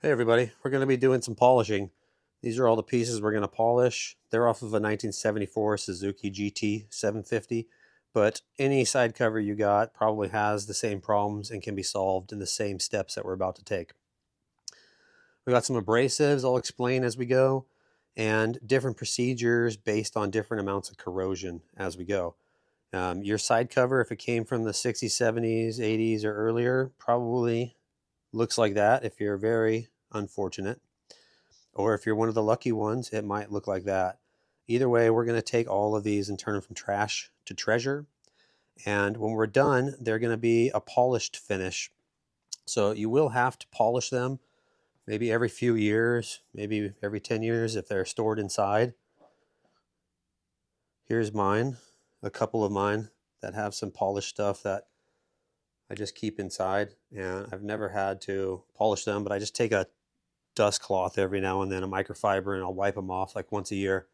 Hey everybody, we're going to be doing some polishing. These are all the pieces we're going to polish. They're off of a 1974 Suzuki GT750, but any side cover you got probably has the same problems and can be solved in the same steps that we're about to take. We got some abrasives I'll explain as we go, and different procedures based on different amounts of corrosion as we go. Your side cover, if it came from the 60s, 70s, 80s, or earlier, probably looks like that if you're very unfortunate. Or if you're one of the lucky ones, it might look like that. Either way, we're going to take all of these and turn them from trash to treasure. And when we're done, they're going to be a polished finish. So you will have to polish them maybe every few years, maybe every 10 years if they're stored inside. Here's mine, a couple of mine that have some polished stuff that I just keep inside. And I've never had to polish them, but I just take a dust cloth every now and then, a microfiber, and I'll wipe them off like once a year.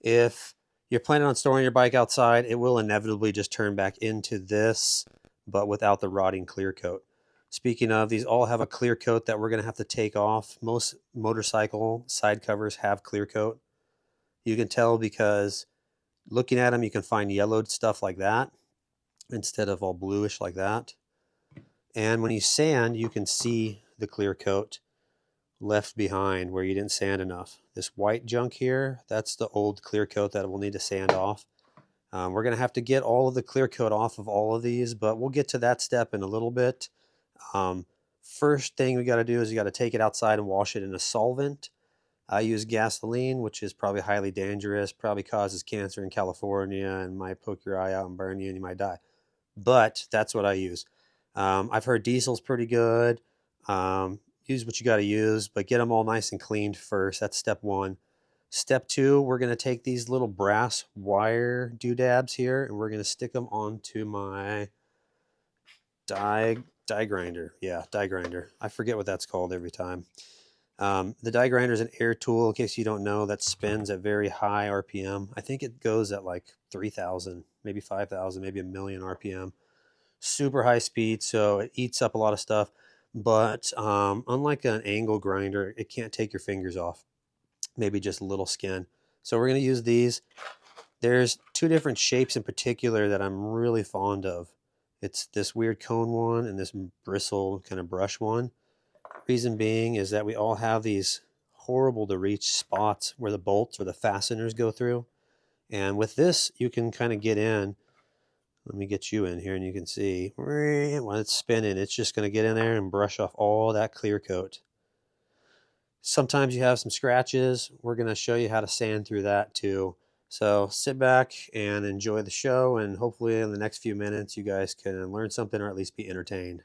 If you're planning on storing your bike outside, it will inevitably just turn back into this, but without the rotting clear coat. Speaking of, these all have a clear coat that we're going to have to take off. Most motorcycle side covers have clear coat. You can tell because looking at them, you can find yellowed stuff like that instead of all bluish like that. And when you sand, you can see the clear coat left behind where you didn't sand enough. This white junk here, that's the old clear coat that we'll need to sand off. We're going to have to get all of the clear coat off of all of these, but we'll get to that step in a little bit. First thing we got to do is you got to take it outside and wash it in a solvent. I use gasoline, which is probably highly dangerous, probably causes cancer in California and might poke your eye out and burn you and you might die. But that's what I use. I've heard diesel's pretty good. Use what you got to use, but get them all nice and cleaned first. That's step one. Step two, we're going to take these little brass wire doodads here and we're going to stick them onto my die grinder. Yeah, die grinder. I forget what that's called every time. The die grinder is an air tool, in case you don't know, that spins at very high RPM. I think it goes at like 3,000, maybe 5,000, maybe a million RPM. Super high speed, so it eats up a lot of stuff. But unlike an angle grinder, it can't take your fingers off, maybe just a little skin. So we're going to use these. There's two different shapes in particular that I'm really fond of. It's this weird cone one and this bristle kind of brush one. Reason being is that we all have these horrible to reach spots where the bolts or the fasteners go through. And with this, you can kind of get in. Let me get you in here and you can see when it's spinning, it's just going to get in there and brush off all that clear coat. Sometimes you have some scratches. We're going to show you how to sand through that too. So sit back and enjoy the show, and hopefully in the next few minutes you guys can learn something or at least be entertained.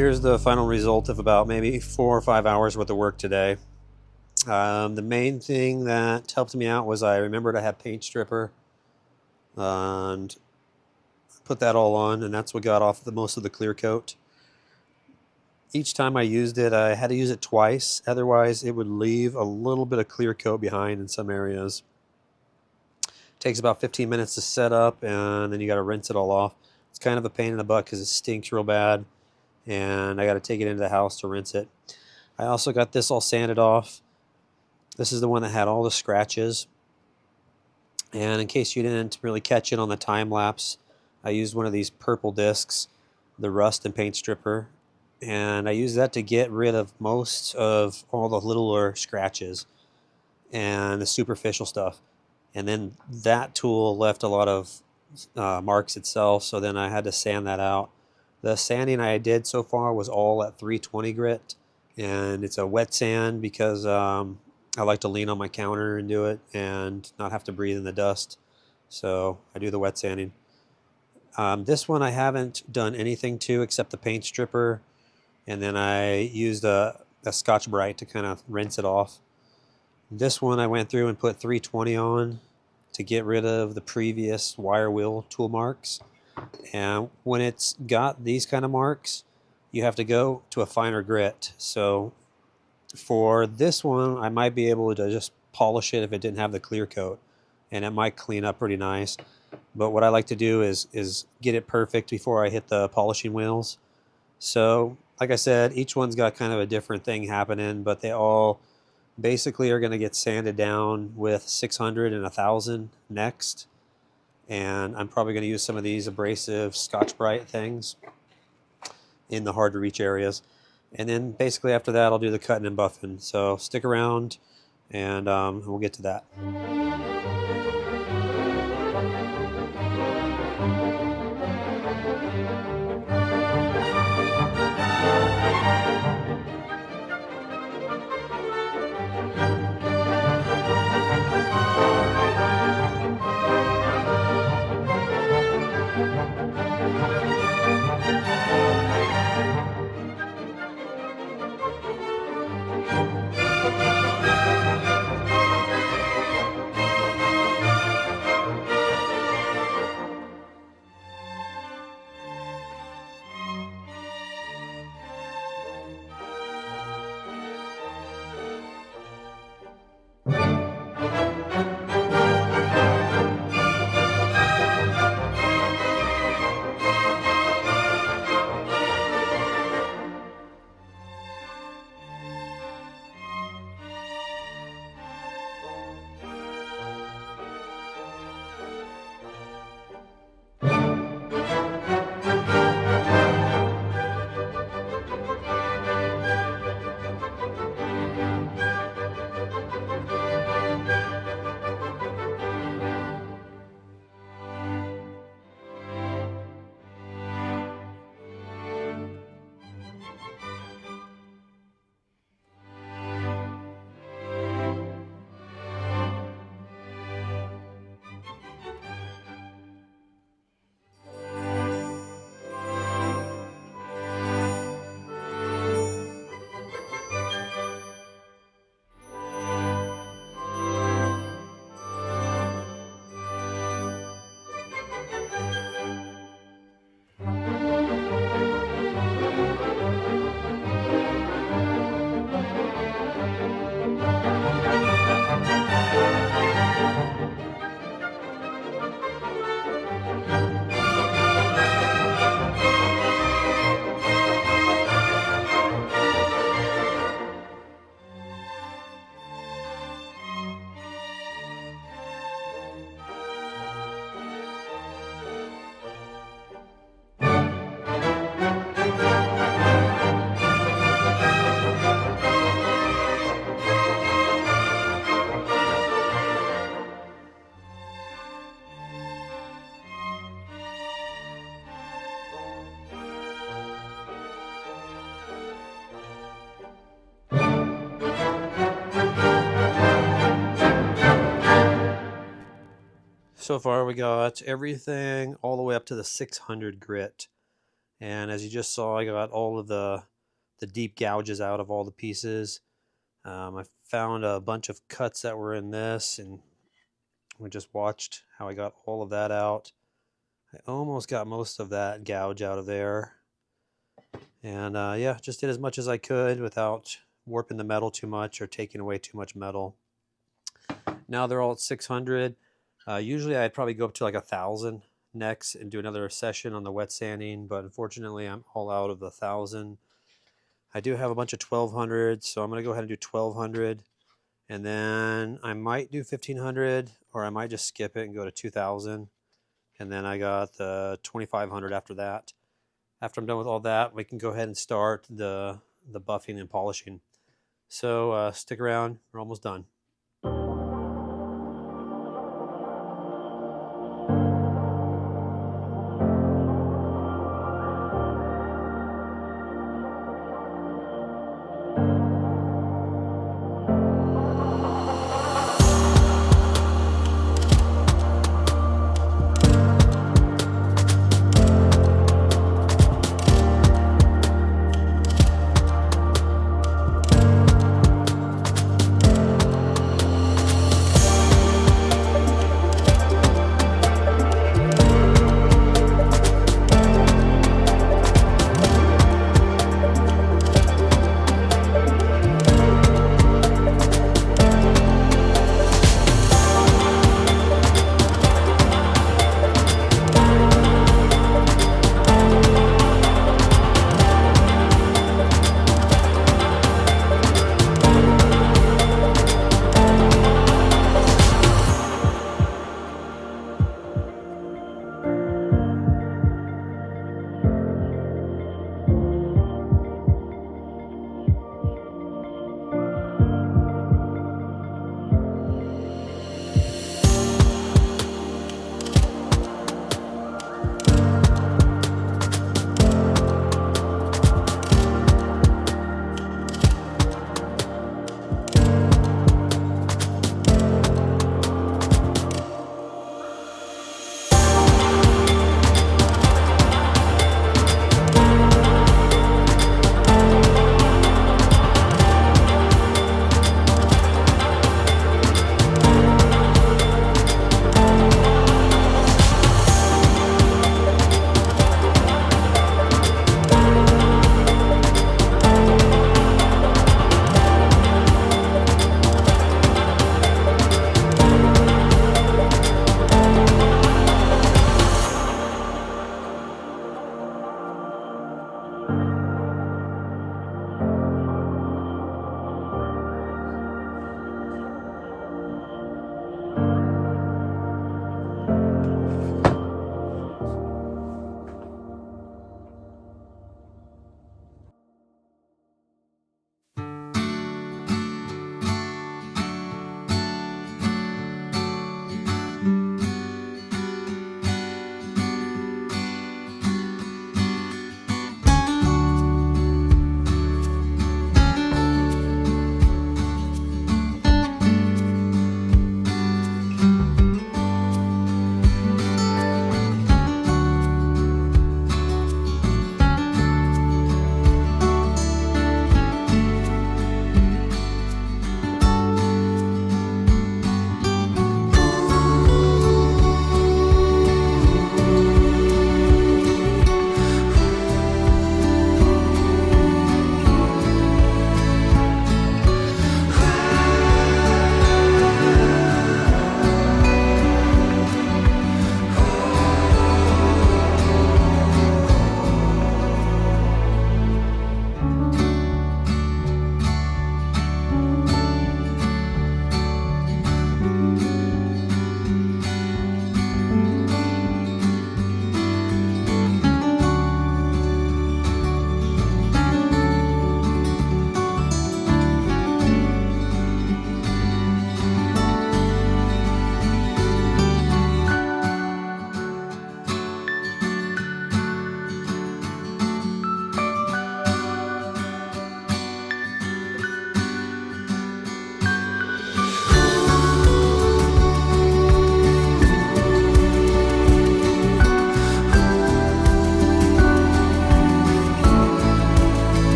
here's the final result of about maybe 4 or 5 hours worth of work today. The main thing that helped me out was I remembered I had paint stripper and put that all on, and that's what got off most of the clear coat. Each time I used it, I had to use it twice, otherwise it would leave a little bit of clear coat behind in some areas. It takes about 15 minutes to set up, and then you got to rinse it all off. It's kind of a pain in the butt because it stinks real bad, and I got to take it into the house to rinse it. I also got this all sanded off. This is the one that had all the scratches, and in case you didn't really catch it on the time lapse, I used one of these purple discs, the rust and paint stripper, and I used that to get rid of most of all the littler scratches and the superficial stuff. And then that tool left a lot of marks itself, so then I had to sand that out. The sanding I did so far was all at 320 grit, and it's a wet sand because I like to lean on my counter and do it and not have to breathe in the dust, so I do the wet sanding. This one I haven't done anything to except the paint stripper, and then I used a Scotch Brite to kind of rinse it off. This one I went through and put 320 on to get rid of the previous wire wheel tool marks. And when it's got these kind of marks, you have to go to a finer grit. So for this one, I might be able to just polish it if it didn't have the clear coat, and it might clean up pretty nice. But what I like to do is get it perfect before I hit the polishing wheels. So like I said, each one's got kind of a different thing happening, but they all basically are going to get sanded down with 600 and 1000 next. And I'm probably going to use some of these abrasive Scotch Brite things in the hard to reach areas. And then basically after that, I'll do the cutting and buffing. So stick around, and we'll get to that. So far we got everything all the way up to the 600 grit, And as you just saw, I got all of the deep gouges out of all the pieces. I found a bunch of cuts that were in this, and we just watched how I got all of that out. I almost got most of that gouge out of there. And yeah, just did as much as I could without warping the metal too much or taking away too much metal. Now they're all at 600. Usually I'd probably go up to like 1,000 next and do another session on the wet sanding, but unfortunately I'm all out of the 1,000. I do have a bunch of 1,200, so I'm going to go ahead and do 1,200. And then I might do 1,500, or I might just skip it and go to 2,000. And then I got the 2,500 after that. After I'm done with all that, we can go ahead and start the buffing and polishing. So stick around, we're almost done.